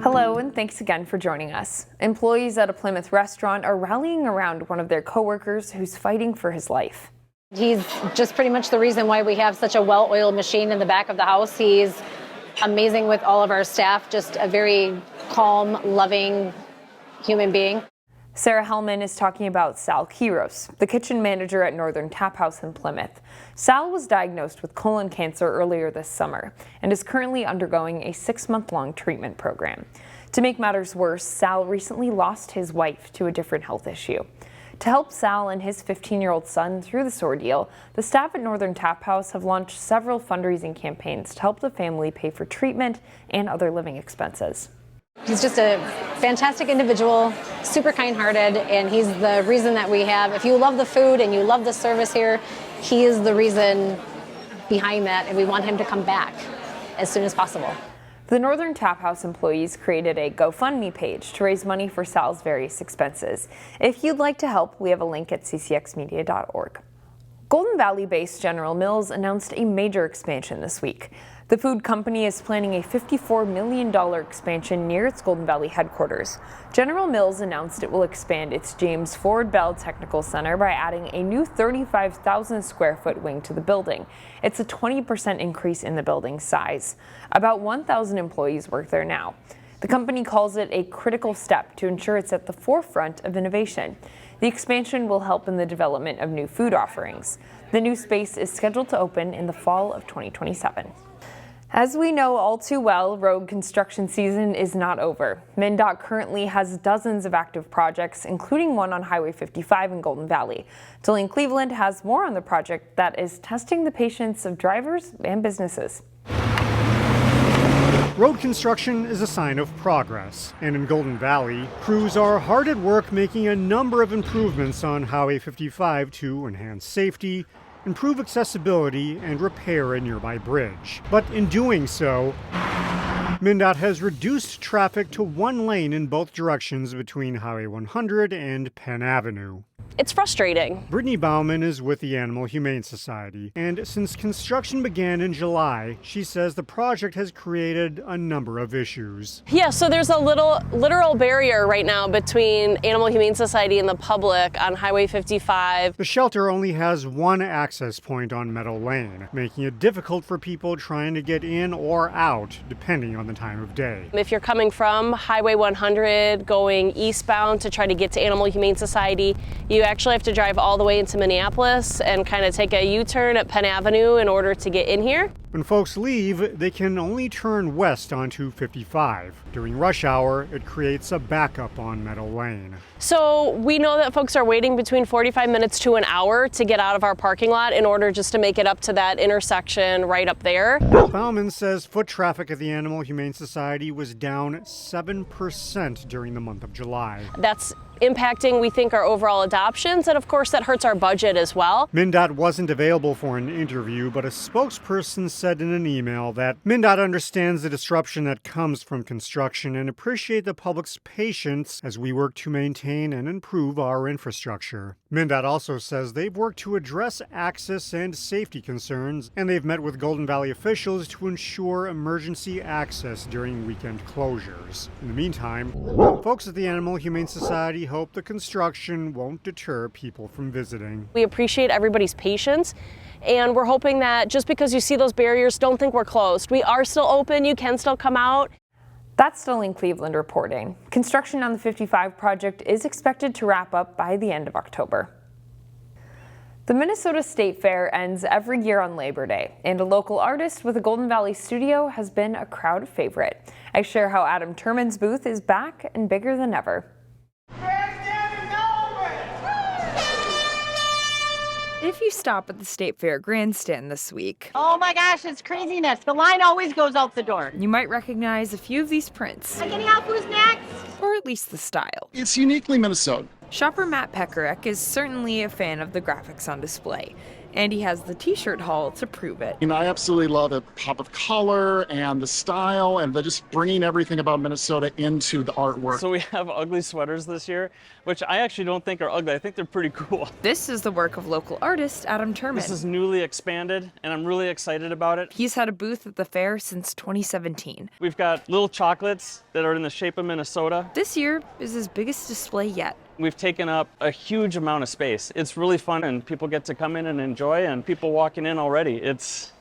Hello, and thanks again for joining us. Employees at a Plymouth restaurant are rallying around one of their coworkers who's fighting for his life. He's just pretty much the reason why we have such a well-oiled machine in the back of the house. He's amazing with all of our staff, just a very calm, loving human being. Sarah Hellman is talking about Sal Quiros, the kitchen manager at Northern Taphouse in Plymouth. Sal was diagnosed with colon cancer earlier this summer and is currently undergoing a 6-month-long treatment program. To make matters worse, Sal recently lost his wife to a different health issue. To help Sal and his 15-year-old son through this ordeal, the staff at Northern Taphouse have launched several fundraising campaigns to help the family pay for treatment and other living expenses. He's just a fantastic individual, super kind-hearted, and he's the reason that we have. If you love the food and you love the service here, he is the reason behind that, and we want him to come back as soon as possible. The Northern Taphouse employees created a GoFundMe page to raise money for Sal's various expenses. If you'd like to help, we have a link at ccxmedia.org. Golden Valley-based General Mills announced a major expansion this week. The food company is planning a $54 million expansion near its Golden Valley headquarters. General Mills announced it will expand its James Ford Bell Technical Center by adding a new 35,000 square foot wing to the building. It's a 20% increase in the building's size. About 1,000 employees work there now. The company calls it a critical step to ensure it's at the forefront of innovation. The expansion will help in the development of new food offerings. The new space is scheduled to open in the fall of 2027. As we know all too well, road construction season is not over. MnDOT currently has dozens of active projects, including one on Highway 55 in Golden Valley. Delaney Cleveland has more on the project that is testing the patience of drivers and businesses. Road construction is a sign of progress, and in Golden Valley, crews are hard at work making a number of improvements on Highway 55 to enhance safety, improve accessibility, and repair a nearby bridge. But in doing so, MnDOT has reduced traffic to one lane in both directions between Highway 100 and Penn Avenue. It's frustrating. Brittany Bauman is with the Animal Humane Society, and since construction began in July, she says the project has created a number of issues. Yeah, so there's a literal barrier right now between Animal Humane Society and the public on Highway 55. The shelter only has one access point on Meadow Lane, making it difficult for people trying to get in or out, depending on the time of day. If you're coming from Highway 100 going eastbound to try to get to Animal Humane Society, you actually have to drive all the way into Minneapolis and kind of take a U-turn at Penn Avenue in order to get in here. When folks leave, they can only turn west onto 55. During rush hour, it creates a backup on Meadow Lane. So we know that folks are waiting between 45 minutes to an hour to get out of our parking lot in order just to make it up to that intersection right up there. Bauman says foot traffic at the Animal Humane Society was down 7% during the month of July. That's impacting, we think, our overall adoptions, and of course that hurts our budget as well. MnDOT wasn't available for an interview, but a spokesperson said in an email that MnDOT understands the disruption that comes from construction and appreciate the public's patience as we work to maintain and improve our infrastructure. MnDOT also says they've worked to address access and safety concerns, and they've met with Golden Valley officials to ensure emergency access during weekend closures. In the meantime, folks at the Animal Humane Society hope the construction won't deter people from visiting. We appreciate everybody's patience, and we're hoping that just because you see those barriers, don't think we're closed. We are still open. You can still come out. That's Delaney Cleveland reporting. Construction on the 55 project is expected to wrap up by the end of October. The Minnesota State Fair ends every year on Labor Day, and a local artist with a Golden Valley studio has been a crowd favorite. I share how Adam Turman's booth is back and bigger than ever. If you stop at the State Fair Grandstand this week, oh my gosh, it's craziness. The line always goes out the door. you might recognize a few of these prints, I can help. Who's next? or at least the style. It's uniquely Minnesota. Shopper Matt Pekarek is certainly a fan of the graphics on display. and he has the t-shirt haul to prove it. And I absolutely love the pop of color and the style and just bringing everything about Minnesota into the artwork. So we have ugly sweaters this year, which I actually don't think are ugly. I think they're pretty cool. This is the work of local artist Adam Turman. This is newly expanded, and I'm really excited about it. He's had a booth at the fair since 2017. We've got little chocolates that are in the shape of Minnesota. This year is his biggest display yet. We've taken up a huge amount of space. It's really fun, and people get to come in and enjoy, and people walking in already. It's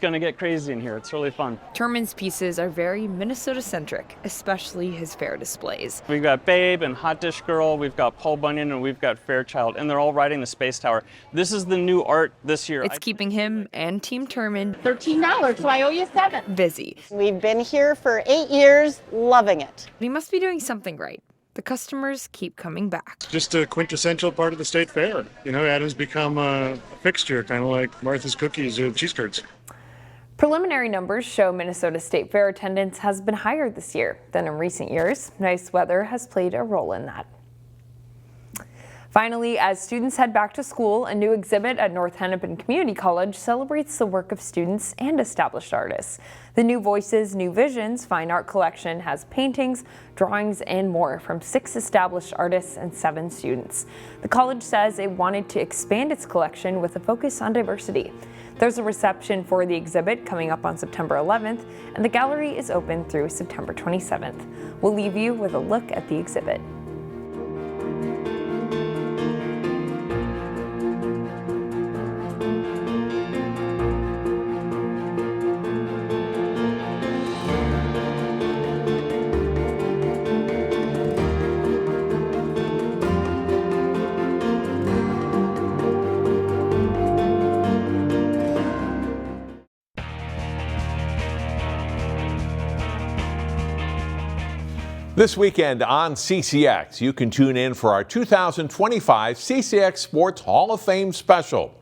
going to get crazy in here. It's really fun. Turman's pieces are very Minnesota-centric, especially his fair displays. We've got Babe and Hot Dish Girl, we've got Paul Bunyan, and we've got Fairchild, and they're all riding the Space Tower. This is the new art this year. It's keeping him and Team Turman $13, so I owe you $7. busy. We've been here for 8 years, loving it. He must be doing something right. The customers keep coming back. Just a quintessential part of the state fair. You know, Adam's become a fixture, kind of like Martha's Cookies or cheese curds. Preliminary numbers show Minnesota State Fair attendance has been higher this year than in recent years. Nice weather has played a role in that. Finally, as students head back to school, a new exhibit at North Hennepin Community College celebrates the work of students and established artists. The New Voices, New Visions fine art collection has paintings, drawings, and more from 6 established artists and 7 students. The college says it wanted to expand its collection with a focus on diversity. There's a reception for the exhibit coming up on September 11th, and the gallery is open through September 27th. We'll leave you with a look at the exhibit. This weekend on CCX, you can tune in for our 2025 CCX Sports Hall of Fame special.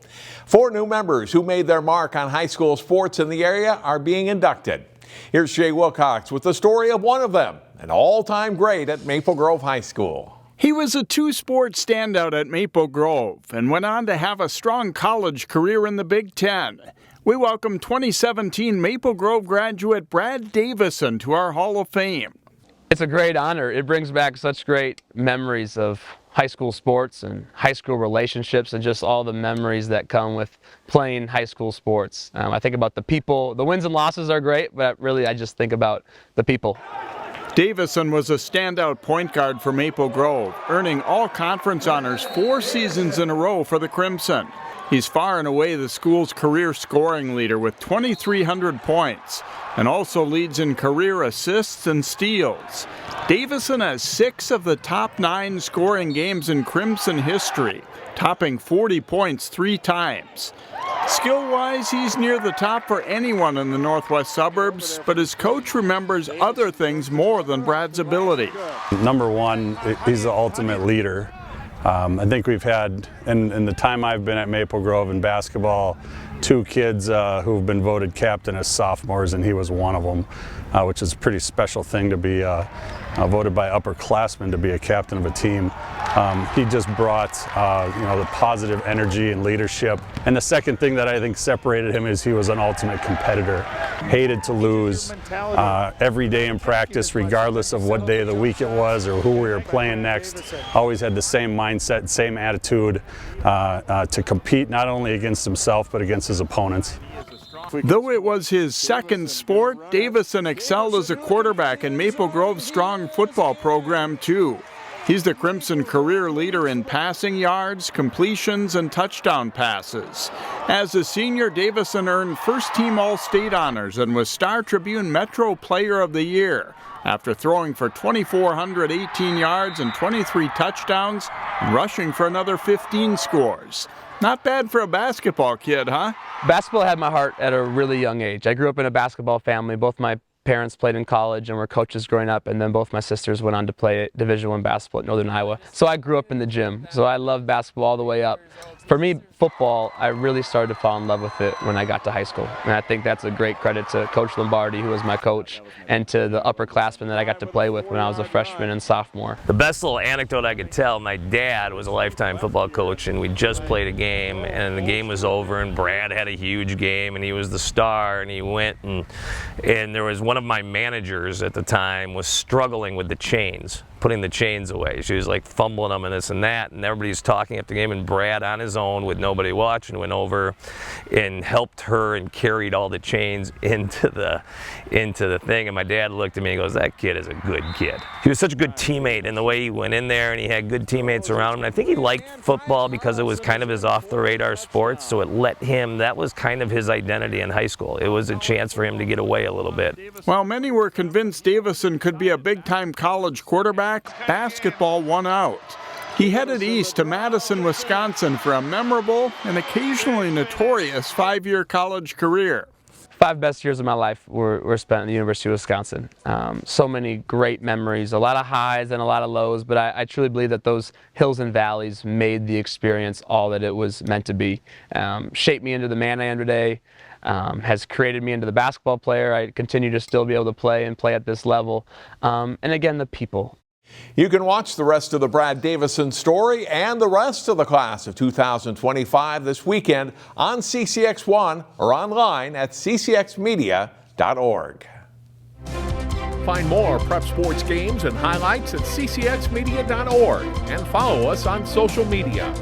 4 new members who made their mark on high school sports in the area are being inducted. Here's Jay Wilcox with the story of one of them, an all-time great at Maple Grove High School. He was a 2-sport standout at Maple Grove and went on to have a strong college career in the Big Ten. We welcome 2017 Maple Grove graduate Brad Davison to our Hall of Fame. It's a great honor. It brings back such great memories of high school sports and high school relationships and just all the memories that come with playing high school sports. I think about the people. The wins and losses are great, but really I just think about the people. Davison was a standout point guard for Maple Grove, earning all-conference honors 4 seasons in a row for the Crimson. He's far and away the school's career scoring leader with 2,300 points and also leads in career assists and steals. Davison has 6 of the top 9 scoring games in Crimson history, topping 40 points 3 times. Skill-wise, he's near the top for anyone in the Northwest Suburbs, but his coach remembers other things more than Brad's ability. Number one, he's the ultimate leader. I think we've had, in the time I've been at Maple Grove in basketball, 2 kids who've been voted captain as sophomores, and he was one of them, which is a pretty special thing to be voted by upperclassmen to be a captain of a team. He just brought the positive energy and leadership. And the second thing that I think separated him is he was an ultimate competitor. Hated to lose every day in practice, regardless of what day of the week it was or who we were playing next. Always had the same mindset, same attitude to compete not only against himself but against his opponents. Though it was his second sport, Davison excelled as a quarterback in Maple Grove's strong football program too. He's the Crimson career leader in passing yards, completions, and touchdown passes. As a senior, Davison earned first-team All-State honors and was Star Tribune Metro Player of the Year after throwing for 2,418 yards and 23 touchdowns and rushing for another 15 scores. Not bad for a basketball kid, huh? Basketball had my heart at a really young age. I grew up in a basketball family. Both my parents played in college and were coaches growing up, and then both my sisters went on to play Division I basketball at Northern Iowa. So I grew up in the gym. So I loved basketball all the way up For me, football, I really started to fall in love with it when I got to high school. And I think that's a great credit to Coach Lombardi, who was my coach, and to the upperclassmen that I got to play with when I was a freshman and sophomore. The best little anecdote I could tell, my dad was a lifetime football coach, and we just played a game, and the game was over, and Brad had a huge game, and he was the star, and he went, and there was one of my managers at the time was struggling with the chains, putting the chains away. She was like fumbling them and this and that, and everybody's talking after the game, and Brad on his own with nobody watching went over and helped her and carried all the chains into the thing. And my dad looked at me and goes, "That kid is a good kid." He was such a good teammate in the way he went in there, and he had good teammates around him. And I think he liked football because it was kind of his off the radar sport, so it let him, that was kind of his identity in high school. It was a chance for him to get away a little bit. While many were convinced Davison could be a big-time college quarterback, basketball won out. He headed east to Madison, Wisconsin for a memorable and occasionally notorious 5-year college career. 5 best years of my life were spent at the University of Wisconsin. So many great memories, a lot of highs and a lot of lows, but I truly believe that those hills and valleys made the experience all that it was meant to be. Shaped me into the man I am today, has created me into the basketball player I continue to still be able to play at this level. And again, the people. You can watch the rest of the Brad Davison story and the rest of the class of 2025 this weekend on CCX1 or online at ccxmedia.org. Find more prep sports games and highlights at ccxmedia.org and follow us on social media.